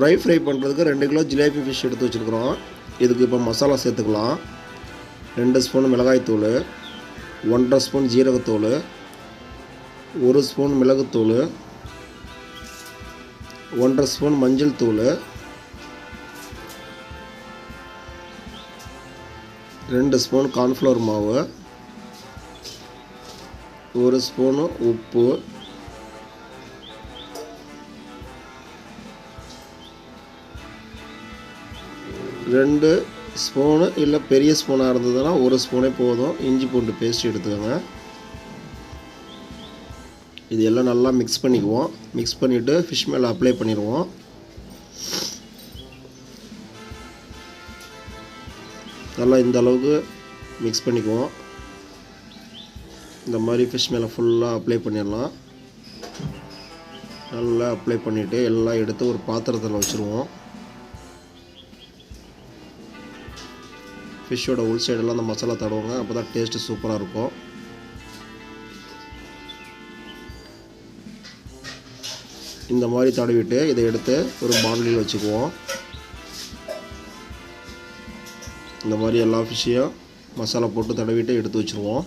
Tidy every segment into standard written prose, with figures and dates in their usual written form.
Try fry பண்ணுறதுக்கு 2 kilo jalebi fish எடுத்து வச்சுருக்குறோம். இதுக்கு இப்போ மசாலா சேர்த்துக்கலாம். 2 ஸ்பூன் மிளகாய்த்தூள், 1.5 ஸ்பூன் ஜீரகத்தூள், 1 ஸ்பூன் மிளகுத்தூள், 1.5 ஸ்பூன் மஞ்சள் தூள், 2 ஸ்பூன் கார்ன்ஃப்ளவர் மாவு, 1 ஸ்பூன் உப்பு, 2 ஸ்பூனு இல்லை பெரிய ஸ்பூனாக இருந்ததுன்னா 1 ஸ்பூனே போதும். இஞ்சி பூண்டு பேஸ்ட் எடுத்துக்கோங்க. இது எல்லாம் நல்லா மிக்ஸ் பண்ணிக்குவோம். மிக்ஸ் பண்ணிவிட்டு ஃபிஷ் மேலே அப்ளை பண்ணிடுவோம். நல்லா இந்த அளவுக்கு மிக்ஸ் பண்ணிக்குவோம். இந்த மாதிரி ஃபிஷ் மேலே ஃபுல்லாக அப்ளை பண்ணிடலாம். நல்லா அப்ளை பண்ணிவிட்டு எல்லாம் எடுத்து ஒரு பாத்திரத்தில் வச்சுருவோம். ஃபிஷ்ஷோட உள் சைடெல்லாம் அந்த மசாலா தடவுங்க. அப்போ தான் டேஸ்ட்டு சூப்பராக இருக்கும். இந்த மாதிரி தடவிட்டு இதை எடுத்து ஒரு பாண்டில் வச்சுக்குவோம். இந்த மாதிரி எல்லா ஃபிஷ்ஷையும் மசாலா போட்டு தடவிட்டு எடுத்து வச்சுருவோம்.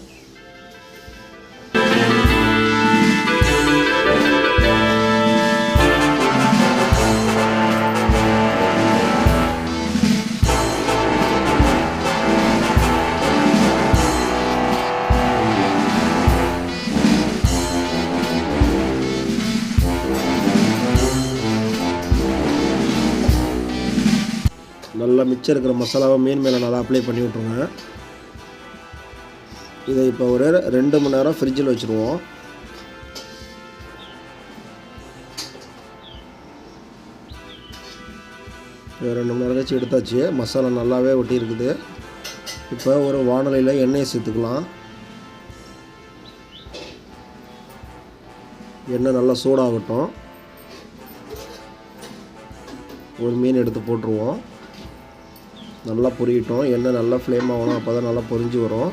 நல்லா மிச்சம் இருக்கிற மசாலாவை மீன் மேலே நல்லா அப்ளை பண்ணி விட்ருங்க. இதை இப்போ ஒரு 2 மணி நேரம் ஃப்ரிட்ஜில் வச்சுருவோம். இது 2 மணி நேரம் கழிச்சு எடுத்தாச்சு. மசாலா நல்லாவே ஒட்டி இருக்குது. இப்போ ஒரு வாணலியில் எண்ணெயை சேர்த்துக்கலாம். எண்ணெய் நல்லா சூடாகட்டும். ஒரு மீன் எடுத்து போட்டுருவோம். நல்லா பொரியட்டும். எண்ணெய் நல்லா ஃப்ளேம் ஆகணும். அப்போ தான் நல்லா பொரிஞ்சு வரும்.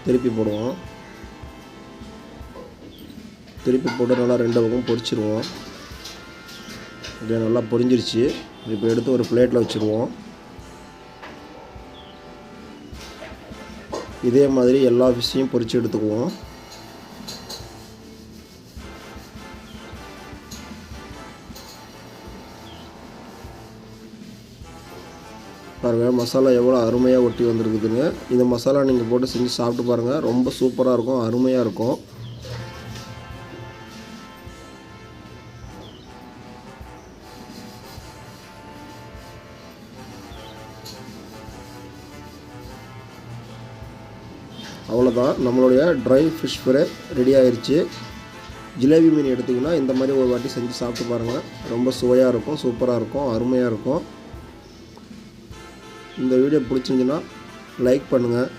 திருப்பி போடுவோம். திருப்பி போட்டு நல்லா 2 பக்கம் பொரிச்சிடுவோம். இது நல்லா பொரிஞ்சிருச்சு. இப்போ எடுத்து ஒரு பிளேட்டில் வச்சுருவோம். இதே மாதிரி எல்லா ஃபிஷ்ஷையும் பொரித்து எடுத்துக்குவோம். பாருங்கள் மசாலா எவ்வளோ அருமையாக ஒட்டி வந்துருக்குதுங்க. இந்த மசாலா நீங்கள் போட்டு செஞ்சு சாப்பிட்டு பாருங்கள். ரொம்ப சூப்பராக இருக்கும், அருமையாக இருக்கும். அவ்வளோதான், நம்மளுடைய ட்ரை ஃபிஷ் ஃப்ரை ரெடி ஆயிடுச்சு. ஜிலேபி மீன் எடுத்திங்கன்னா இந்த மாதிரி ஒரு வாட்டி செஞ்சு சாப்பிட்டு பாருங்கள். ரொம்ப சுவையாக இருக்கும், சூப்பராக இருக்கும், அருமையாக இருக்கும். இந்த வீடியோ பிடிச்சிருந்துச்சுன்னா லைக் பண்ணுங்கள்.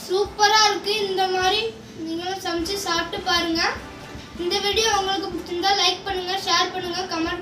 சூப்பராக இருக்குது. இந்த மாதிரி நீங்களும் சமைச்சு சாப்பிட்டு பாருங்கள். இந்த வீடியோ உங்களுக்கு பிடிச்சிருந்தா லைக் பண்ணுங்கள், ஷேர் பண்ணுங்கள், கமெண்ட்